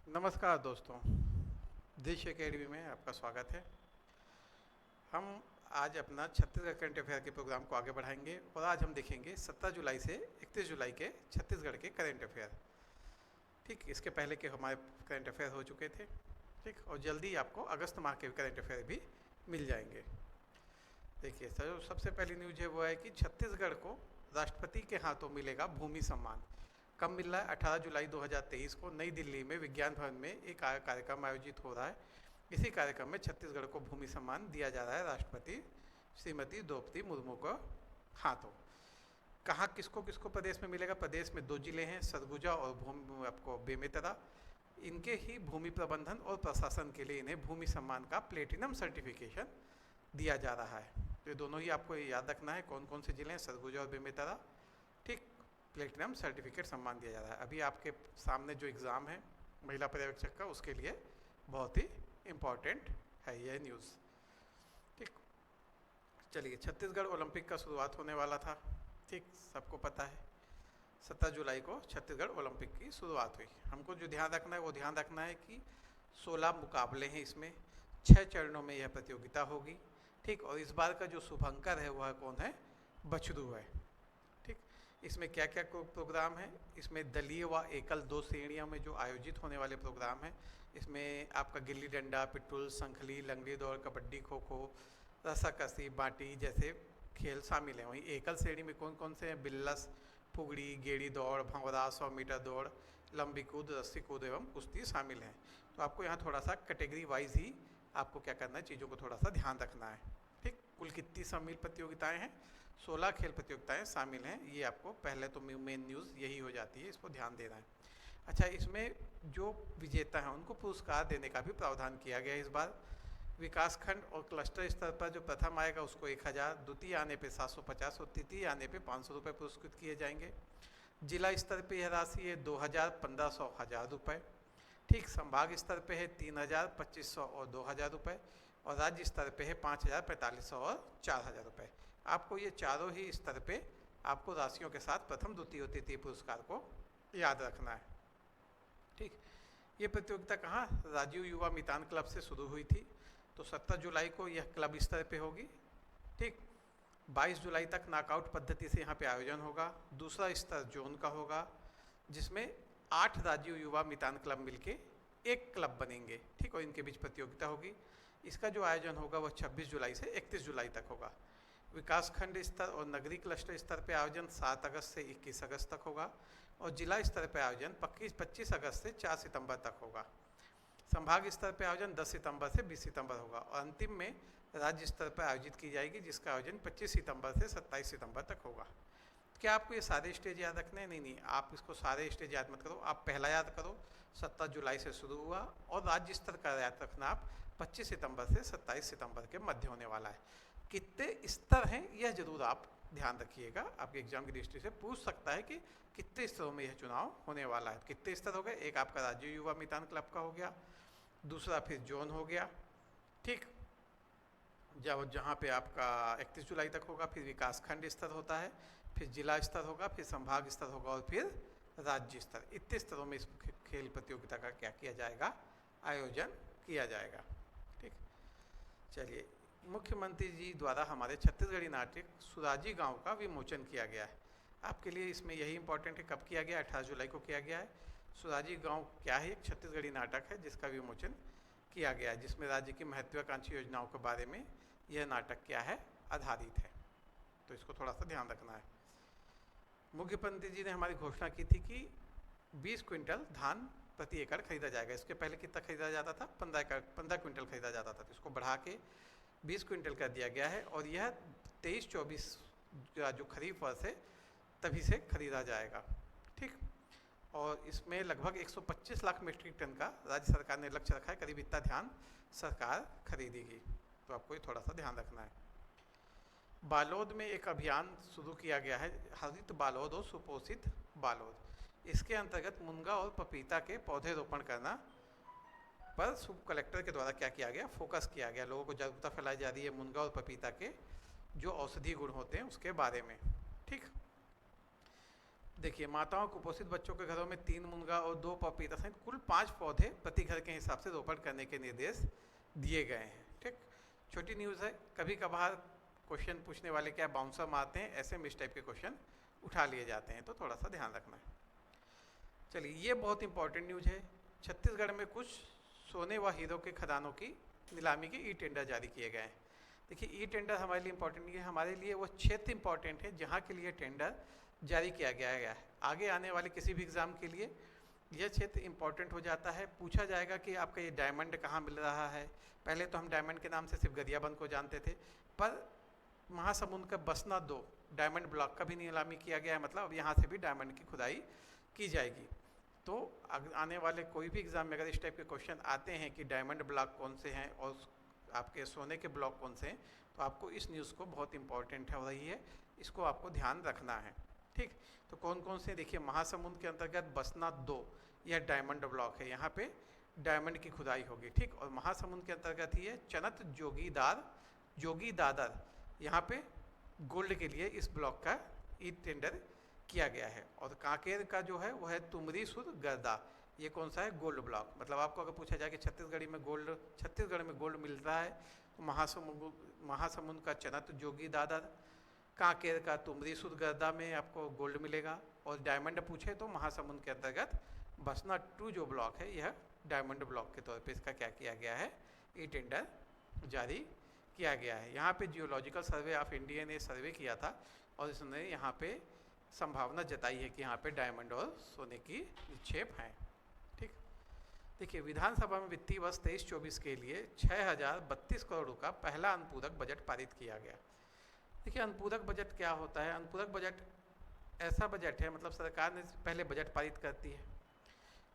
नमस्कार दोस्तों, देश एकेडमी में आपका स्वागत है। हम आज अपना छत्तीसगढ़ करंट अफेयर के प्रोग्राम को आगे बढ़ाएंगे और आज हम देखेंगे 17 जुलाई से 31 जुलाई के छत्तीसगढ़ के करंट अफेयर। ठीक, इसके पहले के हमारे करंट अफेयर हो चुके थे। ठीक, और जल्दी आपको अगस्त माह के करंट अफेयर भी मिल जाएंगे। देखिए सर, सबसे पहली न्यूज है वो है कि छत्तीसगढ़ को राष्ट्रपति के हाथों मिलेगा भूमि सम्मान। कब मिल रहा है? 18 जुलाई 2023 को नई दिल्ली में विज्ञान भवन में एक कार्यक्रम आयोजित हो रहा है। इसी कार्यक्रम में छत्तीसगढ़ को भूमि सम्मान दिया जा रहा है राष्ट्रपति श्रीमती द्रौपदी मुर्मू को हाथों। कहाँ किसको किसको प्रदेश में मिलेगा? प्रदेश में 2 जिले हैं, सरगुजा और आपको बेमेतरा। इनके ही भूमि प्रबंधन और प्रशासन के लिए इन्हें भूमि सम्मान का प्लेटिनम सर्टिफिकेशन दिया जा रहा है। तो ये दोनों ही आपको याद रखना है, कौन कौन से जिले हैं, सरगुजा और बेमेतरा। ठीक, प्लेटिनम सर्टिफिकेट सम्मान दिया जा रहा है। अभी आपके सामने जो एग्ज़ाम है महिला पर्यवेक्षक का, उसके लिए बहुत ही इम्पॉर्टेंट है यह न्यूज़। ठीक, चलिए, छत्तीसगढ़ ओलंपिक का शुरुआत होने वाला था। ठीक, सबको पता है 17 जुलाई को छत्तीसगढ़ ओलंपिक की शुरुआत हुई। हमको जो ध्यान रखना है वो ध्यान रखना है कि 16 मुकाबले हैं इसमें, 6 चरणों में यह प्रतियोगिता होगी। ठीक, और इस बार का जो शुभंकर है वह कौन है? बछरू है। ठीक, इसमें क्या क्या प्रोग्राम है? इसमें दलीय व एकल 2 श्रेणियों में जो आयोजित होने वाले प्रोग्राम हैं, इसमें आपका गिल्ली डंडा, पिट्ठूल, संखली, लंगड़ी दौड़, कबड्डी, खो खो, रस्साकसी, बाटी जैसे खेल शामिल हैं। वहीं एकल श्रेणी में कौन कौन से हैं? बिल्लस, फुगड़ी, गेड़ी दौड़, भंवरा, 100 मीटर दौड़, लंबी कूद, रस्सी कूद एवं कुश्ती शामिल हैं। तो आपको यहाँ थोड़ा सा कैटेगरी वाइज ही आपको क्या करना है, चीज़ों को थोड़ा सा ध्यान रखना है। ठीक, कुल कितनी शामिल प्रतियोगिताएं हैं? 16 खेल प्रतियोगिताएं शामिल हैं। ये आपको पहले तो मेन न्यूज़ यही हो जाती है, इसको ध्यान देना है। अच्छा, इसमें जो विजेता हैं उनको पुरस्कार देने का भी प्रावधान किया गया है इस बार। विकासखंड और क्लस्टर स्तर पर जो प्रथम आएगा उसको 1000, द्वितीय आने पे 750 और तृतीय आने पे 500 रुपये पुरस्कृत किए जाएंगे। जिला स्तर पे यह राशि है 2000, 1500, 1000 रुपये। ठीक, संभाग स्तर पे है 3000, 2500 और 2000 रुपये। और राज्य स्तर पे है 5000, 4500 और 4000 रुपये। आपको ये चारों ही स्तर पे आपको राशियों के साथ प्रथम, द्वितीय और तृतीय पुरस्कार को याद रखना है। ठीक, ये प्रतियोगिता कहाँ? राजीव युवा मितान क्लब से शुरू हुई थी। तो 17 जुलाई को यह क्लब स्तर पे होगी। ठीक, 22 जुलाई तक नॉकआउट पद्धति से यहाँ पे आयोजन होगा। दूसरा स्तर जोन का होगा, जिसमें 8 राजीव युवा मितान क्लब मिलके एक क्लब बनेंगे। ठीक, और इनके बीच प्रतियोगिता होगी। इसका जो आयोजन होगा वह 26 जुलाई से 31 जुलाई तक होगा। विकासखंड स्तर और नगरीय क्लस्टर स्तर पर आयोजन 7 अगस्त से 21 अगस्त तक होगा। और जिला स्तर पर आयोजन 25 अगस्त से 4 सितंबर तक होगा। संभाग स्तर पर आयोजन 10 सितंबर से 20 सितंबर होगा। और अंतिम में राज्य स्तर पर आयोजित की जाएगी, जिसका आयोजन 25 सितंबर से 27 सितंबर तक होगा। क्या आपको ये सारे स्टेज याद रखने हैं? नहीं, आप इसको सारे स्टेज याद मत करो। आप पहला याद करो, 17 जुलाई से शुरू हुआ, और राज्य स्तर का याद रखना आप 25 सितंबर से 27 सितंबर के मध्य होने वाला है। कितने स्तर हैं यह जरूर आप ध्यान रखिएगा। आपके एग्जाम की दृष्टि से पूछ सकता है कि कितने स्तरों में यह चुनाव होने वाला है। कितने स्तर हो गए? एक आपका राजीव युवा मितान क्लब का हो गया, दूसरा फिर जोन हो गया। ठीक, जब जहाँ पे आपका 31 जुलाई तक होगा, फिर विकासखंड स्तर होता है, फिर जिला स्तर होगा, फिर संभाग स्तर होगा और फिर राज्य स्तर। इतने स्तरों में इस खेल प्रतियोगिता का क्या किया जाएगा? आयोजन किया जाएगा। ठीक, चलिए, मुख्यमंत्री जी द्वारा हमारे छत्तीसगढ़ी नाटक सुराजी गांव का विमोचन किया गया है। आपके लिए इसमें यही इंपॉर्टेंट है, कब किया गया? 18 जुलाई को किया गया है। सुराजी गांव क्या है? एक छत्तीसगढ़ी नाटक है जिसका विमोचन किया गया है, जिसमें राज्य की महत्वाकांक्षी योजनाओं के बारे में यह नाटक क्या है? आधारित है। तो इसको थोड़ा सा ध्यान रखना है। मुख्यमंत्री जी ने हमारी घोषणा की थी कि 20 क्विंटल धान प्रति एकड़ खरीदा जाएगा। इसके पहले कितना खरीदा जाता था? 15 क्विंटल खरीदा जाता था। तो इसको बढ़ा के 20 क्विंटल कर दिया गया है। और यह 23-24 जो खरीफ वर्ष है तभी से खरीदा जाएगा। ठीक, और इसमें लगभग 125 लाख मीट्रिक टन का राज्य सरकार ने लक्ष्य रखा है। करीब इतना धान सरकार खरीदेगी। तो आपको ये थोड़ा सा ध्यान रखना है। बालोद में एक अभियान शुरू किया गया है, हरित बालोद और सुपोषित बालोद। इसके अंतर्गत मुनगा और पपीता के पौधे रोपण करना पर सब कलेक्टर के द्वारा क्या किया गया? फोकस किया गया। लोगों को जागरूकता फैलाई जा रही है मुनगा और पपीता के जो औषधीय गुण होते हैं उसके बारे में। ठीक, देखिए, माताओं कुपोषित बच्चों के घरों में 3 मुनगा और 2 पपीता सहित कुल 5 पौधे प्रति घर के हिसाब से रोपण करने के निर्देश दिए गए हैं। ठीक, छोटी न्यूज़ है। कभी कभार क्वेश्चन पूछने वाले क्या बाउंसर मारते हैं, ऐसे में इस टाइप के क्वेश्चन उठा लिए जाते हैं, तो थोड़ा सा ध्यान रखना है। चलिए, ये बहुत इंपॉर्टेंट न्यूज़ है। छत्तीसगढ़ में कुछ सोने व हीरो के खदानों की नीलामी के ई टेंडर जारी किए गए हैं। देखिए, ई टेंडर हमारे लिए इंपॉर्टेंट नहीं है, हमारे लिए वो क्षेत्र इंपॉर्टेंट है जहाँ के लिए टेंडर जारी किया गया है। आगे आने वाले किसी भी एग्ज़ाम के लिए यह क्षेत्र इंपॉर्टेंट हो जाता है। पूछा जाएगा कि आपका ये डायमंड कहाँ मिल रहा है। पहले तो हम डायमंड के नाम से सिर्फ गरियाबंद को जानते थे, पर महासमुंद का बसना 2 डायमंड ब्लॉक का भी नीलामी किया गया है। मतलब अब यहाँ से भी डायमंड की खुदाई की जाएगी। तो आने वाले कोई भी एग्ज़ाम में अगर इस टाइप के क्वेश्चन आते हैं कि डायमंड ब्लॉक कौन से हैं और आपके सोने के ब्लॉक कौन से हैं, तो आपको इस न्यूज़ को बहुत इंपॉर्टेंट हो रही है, इसको आपको ध्यान रखना है। ठीक, तो कौन कौन से, देखिए, महासमुंद के अंतर्गत बसना 2 यह डायमंड ब्लॉक है, यहाँ पे डायमंड की खुदाई होगी। ठीक, और महासमुंद के अंतर्गत ही है चनत जोगी दादर, यहाँ पे गोल्ड के लिए इस ब्लॉक का ई टेंडर किया गया है। और कांकेर का जो है वो है तुमरी सुर गर्दा, ये कौन सा है, गोल्ड ब्लॉक। मतलब आपको अगर पूछा जाए कि छत्तीसगढ़ में गोल्ड मिल रहा है, तो महासमुंद का चनत जोगी दादर, कांकेर का तुमरी सुर गर्दा में आपको गोल्ड मिलेगा। और डायमंड पूछे तो महासमुंद के अंतर्गत बसना 2 जो ब्लॉक है, यह डायमंड ब्लॉक के तौर पे इसका क्या किया गया है, ई टेंडर जारी किया गया है। यहाँ पे जियोलॉजिकल सर्वे ऑफ इंडिया ने सर्वे किया था और इसने यहाँ पे संभावना जताई है कि यहाँ पे डायमंड और सोने की निक्षेप हैं। ठीक, देखिए, विधानसभा में वित्तीय वर्ष 23-24 के लिए 6032 करोड़ का पहला अनुपूरक बजट पारित किया गया। देखिए, अनुपूरक बजट क्या होता है। अनुपूरक बजट ऐसा बजट है, मतलब सरकार ने पहले बजट पारित करती है,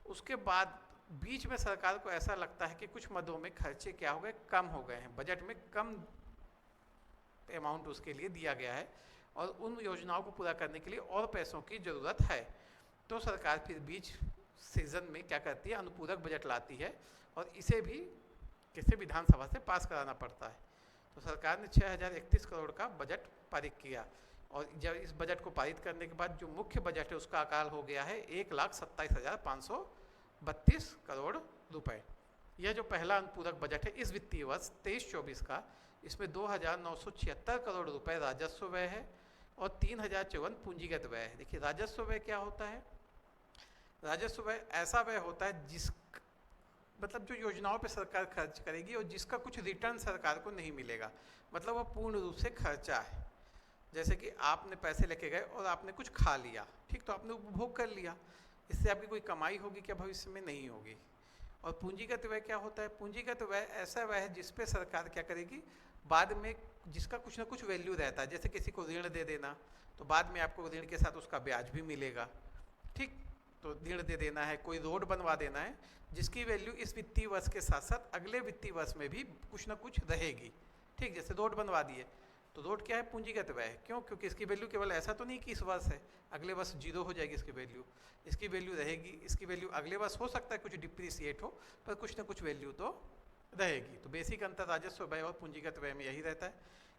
उसके बाद बीच में सरकार को ऐसा लगता है कि कुछ मदों में खर्चे क्या हो गए, कम हो गए हैं, बजट में कम अमाउंट उसके लिए दिया गया है और उन योजनाओं को पूरा करने के लिए और पैसों की ज़रूरत है। तो सरकार फिर बीच सीजन में क्या करती है, अनुपूरक बजट लाती है और इसे भी किसी विधानसभा से पास कराना पड़ता है। तो सरकार ने 6031 करोड़ का बजट पारित किया और जब इस बजट को पारित करने के बाद जो मुख्य बजट है उसका आकार हो गया है 1,27,532 करोड़ रुपए। यह जो पहला अनुपूरक बजट है इस वित्तीय वर्ष 23-24 का, इसमें 2,976 करोड़ रुपए राजस्व व्यय है और 3,054 पूंजीगत व्यय है। देखिए, राजस्व व्यय क्या होता है, राजस्व व्यय ऐसा व्यय होता है मतलब जो योजनाओं पे सरकार खर्च करेगी और जिसका कुछ रिटर्न सरकार को नहीं मिलेगा, मतलब वह पूर्ण रूप से खर्चा है। जैसे कि आपने पैसे लेके गए और आपने कुछ खा लिया, ठीक, तो आपने उपभोग कर लिया, इससे आपकी कोई कमाई होगी क्या, भविष्य में नहीं होगी। और पूंजीगत व्यय क्या होता है, पूंजीगत व्यय ऐसा व्यय है जिसपे सरकार क्या करेगी, बाद में जिसका कुछ ना कुछ वैल्यू रहता है। जैसे किसी को ऋण दे देना, तो बाद में आपको ऋण के साथ उसका ब्याज भी मिलेगा। ठीक, तो ऋण दे देना है, कोई रोड बनवा देना है, जिसकी वैल्यू इस वित्तीय वर्ष के साथ साथ अगले वित्तीय वर्ष में भी कुछ ना कुछ रहेगी। ठीक, जैसे रोड बनवा दिए, तो रोड क्या है, पूंजीगत व्यय। क्यों, क्योंकि इसकी वैल्यू केवल ऐसा तो नहीं कि इस वर्ष है, अगले वर्ष 0 हो जाएगी इसकी वैल्यू रहेगी। इसकी वैल्यू अगले वर्ष हो सकता है कुछ डिप्रिसिएट हो, पर कुछ ना कुछ वैल्यू तो रहेगी। तो बेसिक अंतर राजस्व व्यय और पूंजीगत व्यय में यही रहता है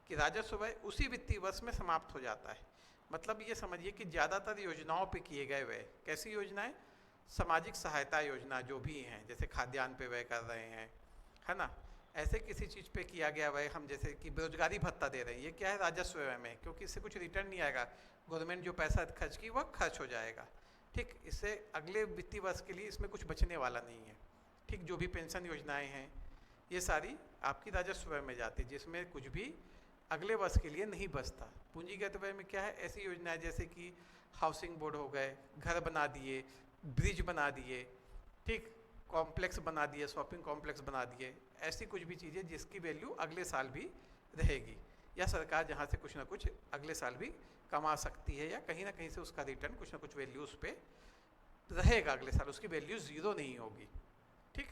कि राजस्व व्यय उसी वित्तीय वर्ष में समाप्त हो जाता है। मतलब ये समझिए कि ज़्यादातर योजनाओं पे किए गए व्यय, कैसी योजनाएं, सामाजिक सहायता योजना जो भी हैं, जैसे खाद्यान्न पे व्यय कर रहे हैं, है ना, ऐसे किसी चीज़ पे किया गया व्यय, हम जैसे कि बेरोजगारी भत्ता दे रहे हैं, ये क्या है, राजस्व व्यय में, क्योंकि इससे कुछ रिटर्न नहीं आएगा, गवर्नमेंट जो पैसा खर्च की वह खर्च हो जाएगा। ठीक, इससे अगले वित्तीय वर्ष के लिए इसमें कुछ बचने वाला नहीं है। ठीक, जो भी पेंशन योजनाएं हैं ये सारी आपकी राजस्व व्यय में जाती है, जिसमें कुछ भी अगले वर्ष के लिए नहीं बचता। पूंजीगत व्यय में क्या है, ऐसी योजनाएं जैसे कि हाउसिंग बोर्ड हो गए, घर बना दिए, ब्रिज बना दिए, ठीक, कॉम्प्लेक्स बना दिए, शॉपिंग कॉम्प्लेक्स बना दिए, ऐसी कुछ भी चीज़ें जिसकी वैल्यू अगले साल भी रहेगी, या सरकार जहाँ से कुछ ना कुछ अगले साल भी कमा सकती है, या कहीं ना कहीं से उसका रिटर्न कुछ ना कुछ वैल्यू उस पर रहेगा, अगले साल उसकी वैल्यू 0 नहीं होगी। ठीक,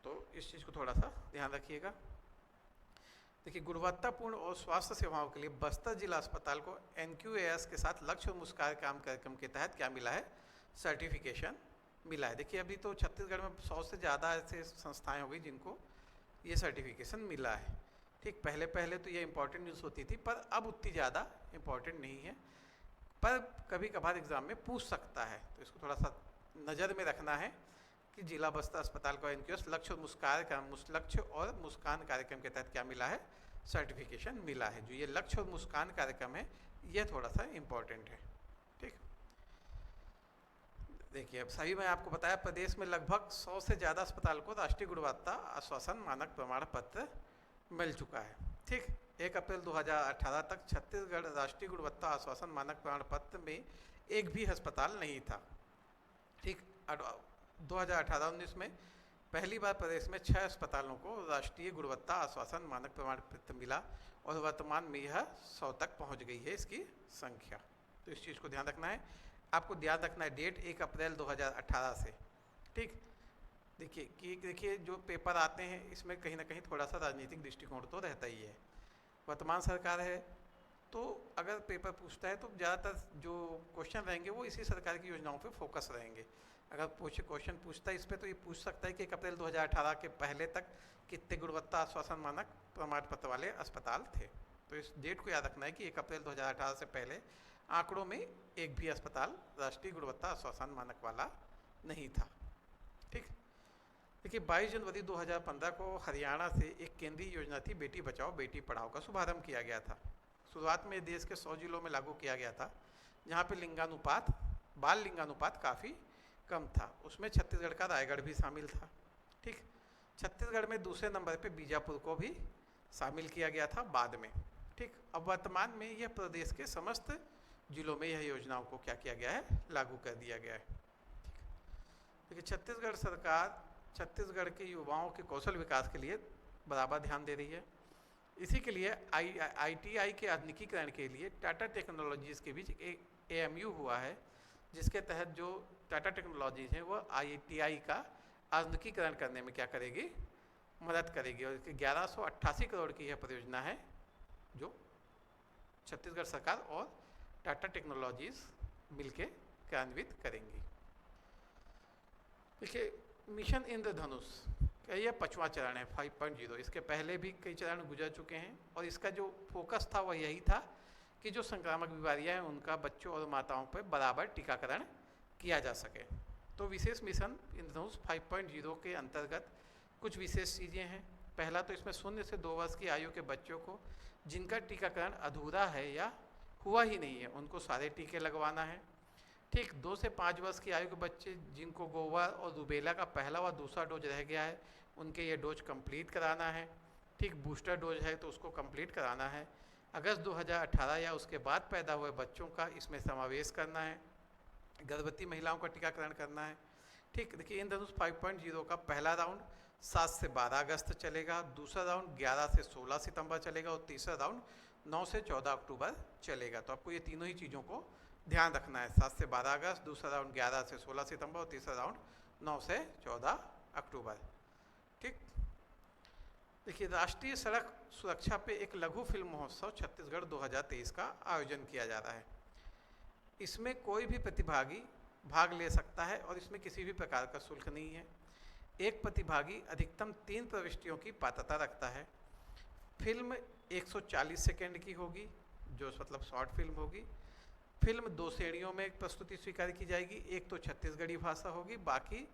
तो इस चीज़ को थोड़ा सा ध्यान रखिएगा। देखिए, गुणवत्तापूर्ण और स्वास्थ्य सेवाओं के लिए बस्तर जिला अस्पताल को NQAS के साथ लक्ष्य और मुस्कान काम कार्यक्रम के तहत क्या मिला है, सर्टिफिकेशन मिला है। देखिए, अभी तो छत्तीसगढ़ में 100 से ज़्यादा ऐसे संस्थाएं हो गई जिनको ये सर्टिफिकेशन मिला है। ठीक, पहले तो ये इंपॉर्टेंट न्यूज़ होती थी, पर अब उतनी ज़्यादा इंपॉर्टेंट नहीं है। पर कभी कभार एग्ज़ाम में पूछ सकता है, तो इसको थोड़ा सा नज़र में रखना है कि जिला बस्तर अस्पताल को इनक्यूएस लक्ष्य और मुस्कान कार्यक्रम के तहत क्या मिला है, सर्टिफिकेशन मिला है। जो ये लक्ष्य और मुस्कान कार्यक्रम है ये थोड़ा सा इम्पोर्टेंट है। ठीक, देखिए अब सभी मैं आपको बताया प्रदेश में लगभग 100 से ज़्यादा अस्पताल को राष्ट्रीय गुणवत्ता आश्वासन मानक प्रमाण पत्र मिल चुका है। ठीक, 1 अप्रैल 2018 तक छत्तीसगढ़ राष्ट्रीय गुणवत्ता आश्वासन मानक प्रमाण पत्र में एक भी अस्पताल नहीं था। ठीक, 2018-19 में पहली बार प्रदेश में 6 अस्पतालों को राष्ट्रीय गुणवत्ता आश्वासन मानक प्रमाण पत्र मिला और वर्तमान में यह 100 तक पहुंच गई है इसकी संख्या। तो इस चीज़ को ध्यान रखना है, आपको ध्यान रखना है डेट 1 अप्रैल 2018 से। ठीक, देखिए जो पेपर आते हैं इसमें कहीं ना कहीं थोड़ा सा राजनीतिक दृष्टिकोण तो रहता ही है। वर्तमान सरकार है तो अगर पेपर पूछता है तो ज़्यादातर जो क्वेश्चन रहेंगे वो इसी सरकार की योजनाओं पे फोकस रहेंगे। अगर क्वेश्चन पूछता है इस पर तो ये पूछ सकता है कि 1 अप्रैल 2018 के पहले तक कितने गुणवत्ता आश्वासन मानक प्रमाण पत्र वाले अस्पताल थे। तो इस डेट को याद रखना है कि 1 अप्रैल 2018 से पहले आंकड़ों में एक भी अस्पताल राष्ट्रीय गुणवत्ता आश्वासन मानक वाला नहीं था। ठीक, देखिए 22 जनवरी 2015 को हरियाणा से एक केंद्रीय योजना थी बेटी बचाओ बेटी पढ़ाओ का शुभारंभ किया गया था। शुरुआत में देश के 100 जिलों में लागू किया गया था जहाँ पे बाल लिंगानुपात काफ़ी कम था। उसमें छत्तीसगढ़ का रायगढ़ भी शामिल था। ठीक, छत्तीसगढ़ में दूसरे नंबर पे बीजापुर को भी शामिल किया गया था बाद में। ठीक, अब वर्तमान में यह प्रदेश के समस्त जिलों में यह योजनाओं को क्या किया गया है, लागू कर दिया गया है। ठीक, देखिए छत्तीसगढ़ सरकार छत्तीसगढ़ के युवाओं के कौशल विकास के लिए बराबर ध्यान दे रही है। इसी के लिए ITI के आधुनिकीकरण के लिए टाटा टेक्नोलॉजीज़ के बीच एक AMU हुआ है, जिसके तहत जो टाटा टेक्नोलॉजीज़ हैं वो ITI का आधुनिकीकरण करने में क्या करेगी, मदद करेगी। और 1188 करोड़ की यह परियोजना है जो छत्तीसगढ़ सरकार और टाटा टेक्नोलॉजीज़ मिलके क्रियान्वित करेंगी। देखिए मिशन इंद्रधनुष का यह 5वां चरण है 5.0। इसके पहले भी कई चरण गुजर चुके हैं और इसका जो फोकस था वह यही था कि जो संक्रामक बीमारियां हैं उनका बच्चों और माताओं पर बराबर टीकाकरण किया जा सके। तो विशेष मिशन इंद्रधनुष 5.0 के अंतर्गत कुछ विशेष चीज़ें हैं। पहला तो इसमें 0 से 2 वर्ष की आयु के बच्चों को जिनका टीकाकरण अधूरा है या हुआ ही नहीं है उनको सारे टीके लगवाना है। ठीक, 2 से 5 वर्ष की आयु के बच्चे जिनको गोवर और रूबेला का पहला व दूसरा डोज रह गया है उनके ये डोज कंप्लीट कराना है। ठीक, बूस्टर डोज है तो उसको कंप्लीट कराना है। अगस्त 2018 या उसके बाद पैदा हुए बच्चों का इसमें समावेश करना है। गर्भवती महिलाओं का टीकाकरण करना है। ठीक, देखिए इंद्रधनुष 5.0 का पहला राउंड 7 से 12 अगस्त चलेगा, दूसरा राउंड 11 से 16 सितंबर चलेगा और तीसरा राउंड 9 से 14 अक्टूबर चलेगा। तो आपको ये तीनों ही चीज़ों को ध्यान रखना है, 7 से 12 अगस्त, दूसरा राउंड 11 से 16 सितंबर और तीसरा राउंड 9 से 14 अक्टूबर। ठीक, देखिए राष्ट्रीय सड़क सुरक्षा पे एक लघु फिल्म महोत्सव छत्तीसगढ़ 2023 का आयोजन किया जा रहा है। इसमें कोई भी प्रतिभागी भाग ले सकता है और इसमें किसी भी प्रकार का शुल्क नहीं है। एक प्रतिभागी अधिकतम 3 प्रविष्टियों की पात्रता रखता है। फिल्म 140 सेकेंड की होगी जो मतलब शॉर्ट फिल्म होगी। फिल्म 2 श्रेणियों में प्रस्तुति स्वीकार की जाएगी, एक तो छत्तीसगढ़ी भाषा होगी बाकी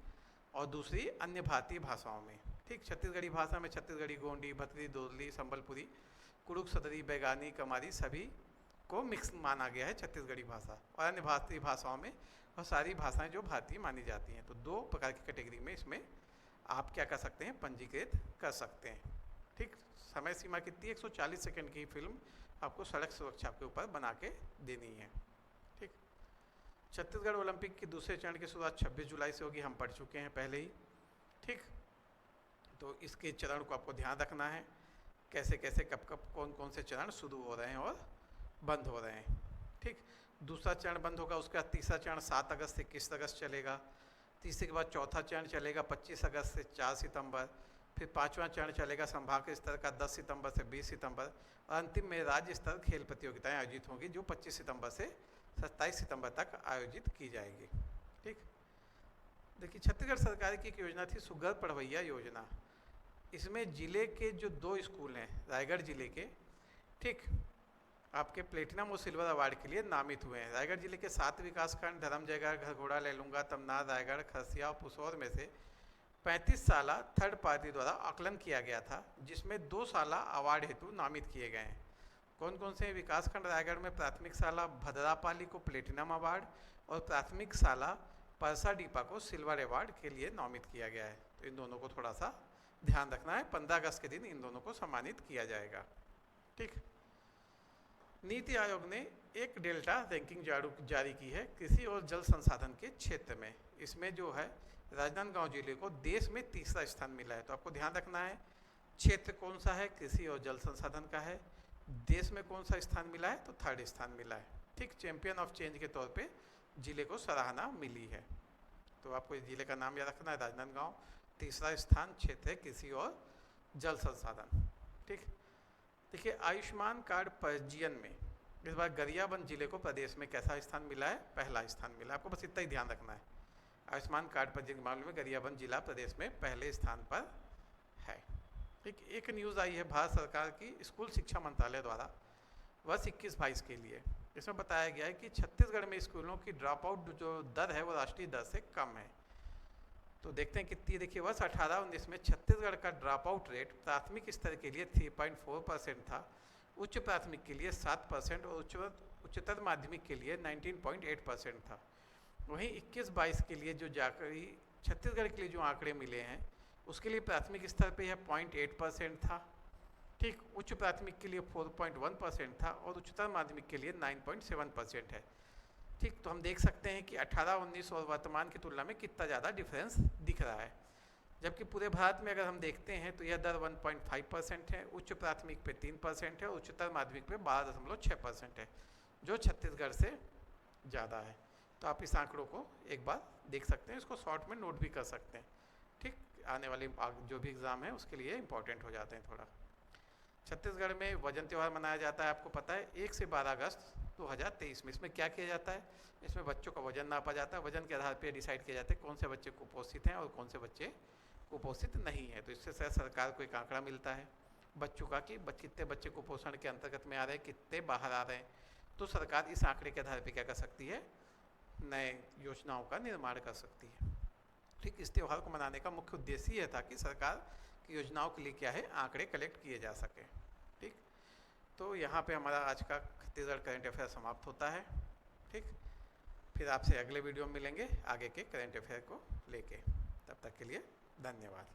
और दूसरी अन्य भारतीय भाषाओं में। ठीक, छत्तीसगढ़ी भाषा में छत्तीसगढ़ी, गोंडी, भतरी, दोदली, संबलपुरी, कुड़ुक, सदरी, बैगानी, कमारी सभी को मिक्स माना गया है छत्तीसगढ़ी भाषा, और अन्य भारतीय भाषाओं में और सारी भाषाएं जो भारतीय मानी जाती हैं। तो 2 प्रकार की कैटेगरी में इसमें आप क्या कर सकते हैं, पंजीकृत कर सकते हैं। ठीक, समय सीमा कितनी, 140 सेकेंड की फिल्म आपको सड़क सुरक्षा के ऊपर बना के देनी है। ठीक, छत्तीसगढ़ ओलंपिक की दूसरे चरण की शुरुआत 26 जुलाई से होगी, हम पढ़ चुके हैं पहले ही। ठीक, तो इसके चरण को आपको ध्यान रखना है, कैसे कैसे कब कब कौन कौन से चरण शुरू हो रहे हैं और बंद हो रहे हैं। ठीक, दूसरा चरण बंद होगा, उसके बाद तीसरा चरण 7 अगस्त से 21 अगस्त चलेगा। तीसरे के बाद चौथा चरण चलेगा 25 अगस्त से 4 सितंबर। फिर 5वां चरण चलेगा संभाग स्तर का 10 सितंबर से 20 सितंबर और अंतिम में राज्य स्तर खेल प्रतियोगिताएं आयोजित होंगी जो 25 सितंबर से 27 सितंबर तक आयोजित की जाएगी। ठीक, देखिए छत्तीसगढ़ सरकार की एक योजना थी सुघर पढ़वैया योजना। इसमें जिले के जो 2 स्कूल हैं रायगढ़ जिले के, ठीक, आपके प्लेटिनम और सिल्वर अवार्ड के लिए नामित हुए हैं। रायगढ़ जिले के 7 विकासखंड धर्मजयगढ़, घरघोड़ा, लैलूंगा, तमनार, रायगढ़, खरसिया और पुसौर में से 35 साला थर्ड पार्टी द्वारा आकलन किया गया था, जिसमें 2 साला अवार्ड हेतु नामित किए गए हैं। कौन कौन से विकासखंड रायगढ़ में प्राथमिक साला भद्रापाली को प्लेटिनम अवार्ड और प्राथमिक साला परसाडीपा को सिल्वर अवार्ड के लिए नामित किया गया है। तो इन दोनों को थोड़ा सा ध्यान रखना है, 15 अगस्त के दिन इन दोनों को सम्मानित किया जाएगा। ठीक। नीति आयोग ने एक डेल्टा रैंकिंग जारी की है कृषि और जल संसाधन के क्षेत्र में। इसमें जो है राजनांदगांव जिले को देश में 3रा स्थान मिला है। तो आपको ध्यान रखना है क्षेत्र कौन सा है, कृषि और जल संसाधन का है, देश में कौन सा स्थान मिला है, तो 3rd स्थान मिला है। ठीक, चैंपियन ऑफ चेंज के तौर पे जिले को सराहना मिली है। तो आपको इस जिले का नाम याद रखना है, राजनांदगांव। 3रा स्थान क्षेत्र है कृषि और जल संसाधन। ठीक। देखिए, आयुष्मान कार्ड पंजीयन में इस बार गरियाबंद जिले को प्रदेश में कैसा स्थान मिला है, 1ला स्थान मिला है। आपको बस इतना ही ध्यान रखना है, आयुष्मान कार्ड पंजीयन के मामले में गरियाबंद जिला प्रदेश में पहले स्थान पर है। ठीक। एक न्यूज़ आई है भारत सरकार की स्कूल शिक्षा मंत्रालय द्वारा वर्ष 21-22 के लिए। इसमें बताया गया है कि छत्तीसगढ़ में स्कूलों की ड्रॉप आउट जो दर है वो राष्ट्रीय दर से कम है। तो देखते हैं कितनी। देखिए, वर्ष 18-19 में छत्तीसगढ़ का ड्रॉप आउट रेट प्राथमिक स्तर के लिए 3.4% था, उच्च प्राथमिक के लिए 7% और उच्चतर माध्यमिक के लिए 19.8% था। वहीं 21-22 के लिए जो जाकरी छत्तीसगढ़ के लिए जो आंकड़े मिले हैं उसके लिए प्राथमिक स्तर पे यह 0.8% था। ठीक, उच्च प्राथमिक के लिए 4.1% था और उच्चतर माध्यमिक के लिए 9.7% है। ठीक, तो हम देख सकते हैं कि 18-19 और वर्तमान की तुलना में कितना ज़्यादा डिफरेंस दिख रहा है। जबकि पूरे भारत में अगर हम देखते हैं तो यह दर 1.5% है, उच्च प्राथमिक पे 3% है और उच्चतर माध्यमिक पे 12.6% है, जो छत्तीसगढ़ से ज़्यादा है। तो आप इस आंकड़ों को एक बार देख सकते हैं, इसको शॉर्ट में नोट भी कर सकते हैं। ठीक, आने वाले जो भी एग्ज़ाम है उसके लिए इंपॉर्टेंट हो जाते हैं थोड़ा। छत्तीसगढ़ में वजन त्यौहार मनाया जाता है, आपको पता है, 1 से 12 अगस्त 2023 में। इसमें क्या किया जाता है, इसमें बच्चों का वजन नापा जाता है, वजन के आधार पर डिसाइड किया जाता है कौन से बच्चे कुपोषित हैं और कौन से बच्चे कुपोषित नहीं है। तो इससे सरकार को एक आंकड़ा मिलता है बच्चों का कि कितने बच्चे कुपोषण के अंतर्गत में आ रहे हैं, कितने बाहर आ रहे हैं। तो सरकार इस आंकड़े के आधार पर क्या कर सकती है, नए योजनाओं का निर्माण कर सकती है। ठीक, इस त्यौहार को मनाने का मुख्य उद्देश्य यह था कि सरकार की योजनाओं के लिए क्या है, आंकड़े कलेक्ट किए जा सके। ठीक, तो यहाँ पे हमारा आज का छत्तीसगढ़ करंट अफेयर समाप्त होता है। ठीक, फिर आपसे अगले वीडियो में मिलेंगे आगे के करंट अफेयर को लेके। तब तक के लिए धन्यवाद।